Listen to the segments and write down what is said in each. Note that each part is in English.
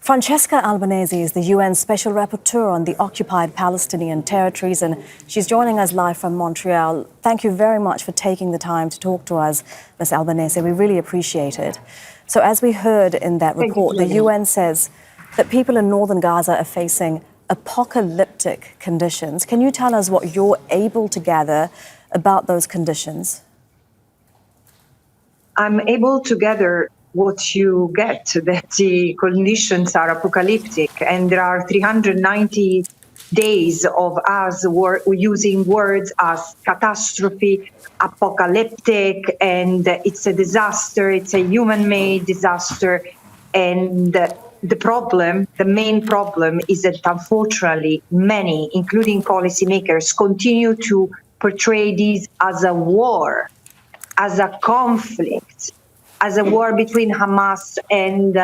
Francesca Albanese is the UN Special Rapporteur on the occupied Palestinian territories, and she's joining us live from Montreal. Thank you very much for taking the time to talk to us, Ms. Albanese. We really appreciate it. So as we heard in that report, the UN says that people in northern Gaza are facing apocalyptic conditions. Can you tell us what you're able to gather about those conditions? I'm able to gather what you get, that the conditions are apocalyptic, and there are 390 days of us using words as catastrophe, apocalyptic, and it's a disaster, it's a human-made disaster. And the main problem is that unfortunately many, including policymakers, continue to portray this as a war, as a conflict, as a war between Hamas and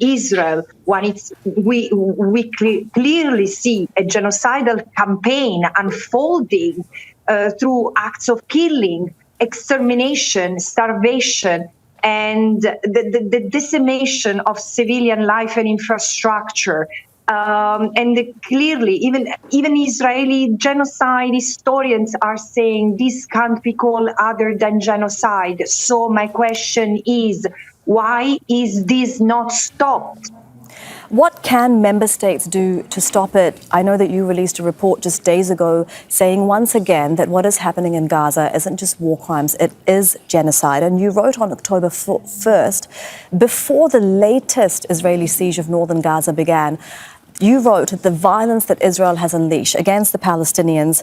Israel, when we clearly see a genocidal campaign unfolding through acts of killing, extermination, starvation, and the decimation of civilian life and infrastructure. And clearly, even Israeli genocide historians are saying this can't be called other than genocide. So my question is, why is this not stopped? What can member states do to stop it? I know that you released a report just days ago saying once again that what is happening in Gaza isn't just war crimes, it is genocide. And you wrote on October 1st, before the latest Israeli siege of northern Gaza began, you wrote that the violence that Israel has unleashed against the Palestinians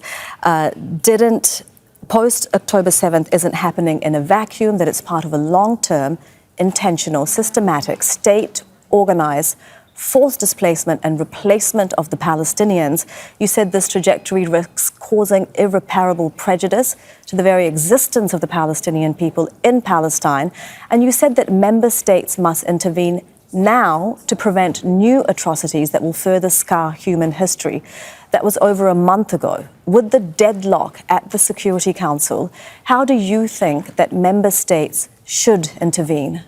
post-October 7th isn't happening in a vacuum, that it's part of a long-term, intentional, systematic, state-organized forced displacement and replacement of the Palestinians. You said this trajectory risks causing irreparable prejudice to the very existence of the Palestinian people in Palestine. And you said that member states must intervene now to prevent new atrocities that will further scar human history. That was over a month ago. With the deadlock at the Security Council, how do you think that member states should intervene?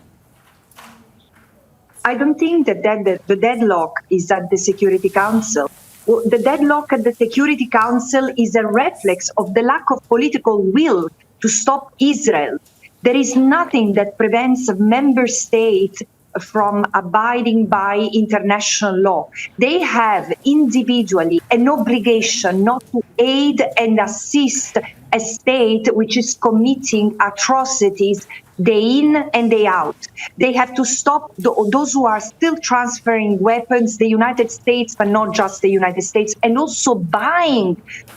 I don't think that the deadlock is at the Security Council. Well, the deadlock at the Security Council is a reflex of the lack of political will to stop Israel. There is nothing that prevents a member state from abiding by international law. They have individually an obligation not to aid and assist a state which is committing atrocities day in and day out. They have to stop those who are still transferring weapons, the United States, but not just the United States, and also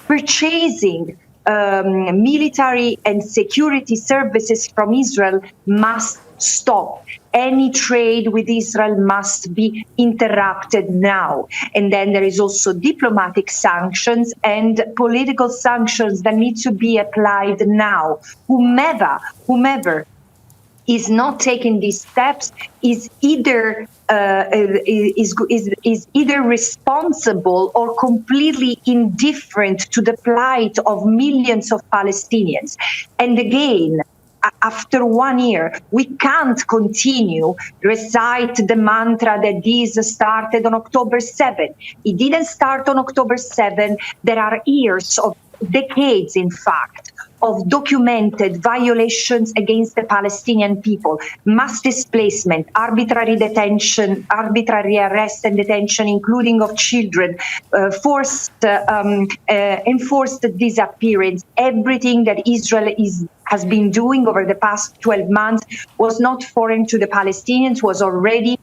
purchasing military and security services from Israel must stop. Any trade with Israel must be interrupted now. And then there is also diplomatic sanctions and political sanctions that need to be applied now. Whomever is not taking these steps is either responsible or completely indifferent to the plight of millions of Palestinians. And again, after 1 year, we can't continue recite the mantra that this started on October 7. It didn't start on October 7. There are years of decades, in fact, of documented violations against the Palestinian people, mass displacement, arbitrary detention, arbitrary arrest and detention, including of children, enforced disappearance. Everything that Israel has been doing over the past 12 months was not foreign to the Palestinians,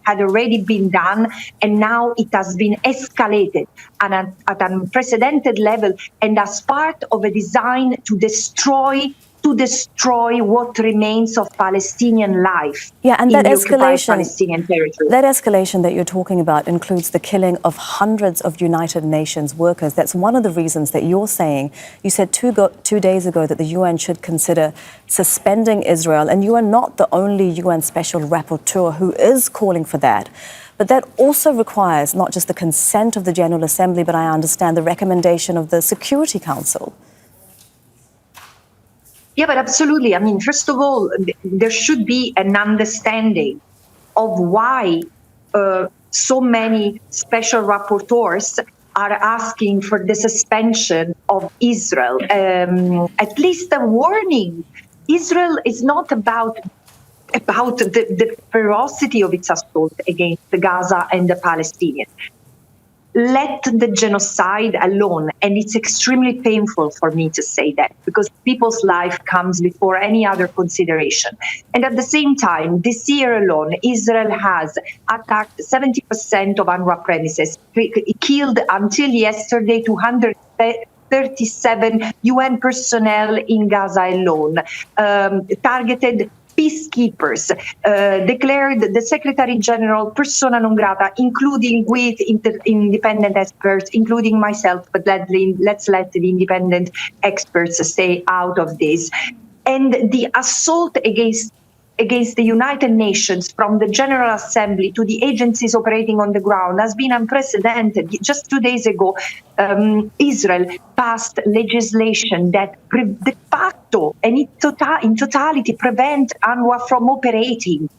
had already been done, and now it has been escalated at an unprecedented level, and as part of a design to destroy what remains of Palestinian life. Yeah, and that escalation, Palestinian territory. That escalation that you're talking about includes the killing of hundreds of United Nations workers. That's one of the reasons that you're saying. You said 2 days ago that the UN should consider suspending Israel, and you are not the only UN Special Rapporteur who is calling for that. But that also requires not just the consent of the General Assembly, but I understand the recommendation of the Security Council. Yeah, but absolutely. I mean, first of all, there should be an understanding of why so many special rapporteurs are asking for the suspension of Israel. At least a warning. Israel is not about the ferocity of its assault against Gaza and the Palestinians. Let the genocide alone. And it's extremely painful for me to say that, because people's life comes before any other consideration. And at the same time, this year alone, Israel has attacked 70% of UNRWA premises, killed until yesterday 237 UN personnel in Gaza alone, targeted peacekeepers, declared the Secretary General persona non grata, including with independent experts, including myself, but let's let the independent experts stay out of this. And the assault against the United Nations, from the General Assembly to the agencies operating on the ground, has been unprecedented. Just 2 days ago, Israel passed legislation that de facto and in totality prevent UNRWA from operating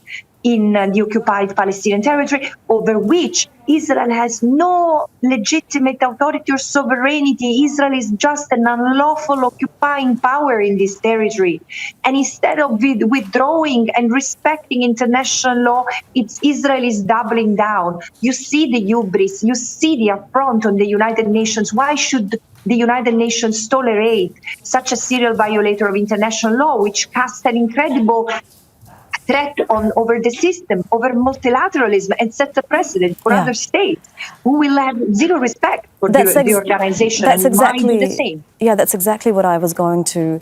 in the occupied Palestinian territory, over which Israel has no legitimate authority or sovereignty. Israel is just an unlawful occupying power in this territory. And instead of withdrawing and respecting international law, Israel is doubling down. You see the hubris, you see the affront on the United Nations. Why should the United Nations tolerate such a serial violator of international law, which casts an incredible threat over the system, over multilateralism, and sets a precedent for other states who will have zero respect for the organization and might do the same. Yeah, that's exactly what I was going to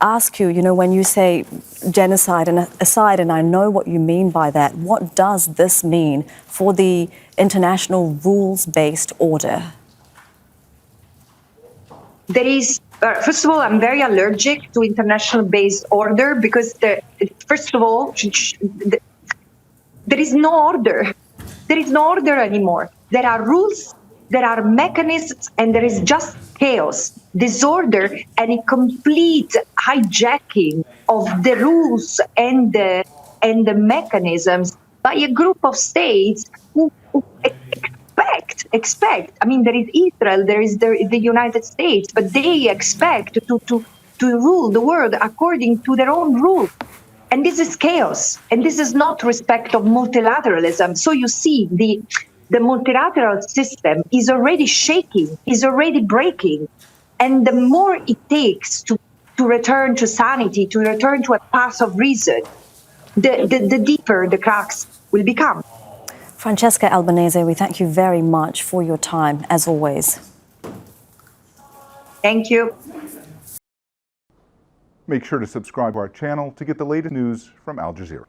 ask you. You know, when you say genocide and aside, and I know what you mean by that, what does this mean for the international rules-based order? There is, first of all, I'm very allergic to international-based order because, first of all, there is no order. There is no order anymore. There are rules, there are mechanisms, and there is just chaos, disorder, and a complete hijacking of the rules and the mechanisms by a group of states who expect. I mean, there is Israel, there is the United States, but they expect to rule the world according to their own rules. And this is chaos, and this is not respect of multilateralism. So you see, the multilateral system is already shaking, is already breaking. And the more it takes to return to sanity, to return to a path of reason, the deeper the cracks will become. Francesca Albanese, we thank you very much for your time, as always. Thank you. Make sure to subscribe to our channel to get the latest news from Al Jazeera.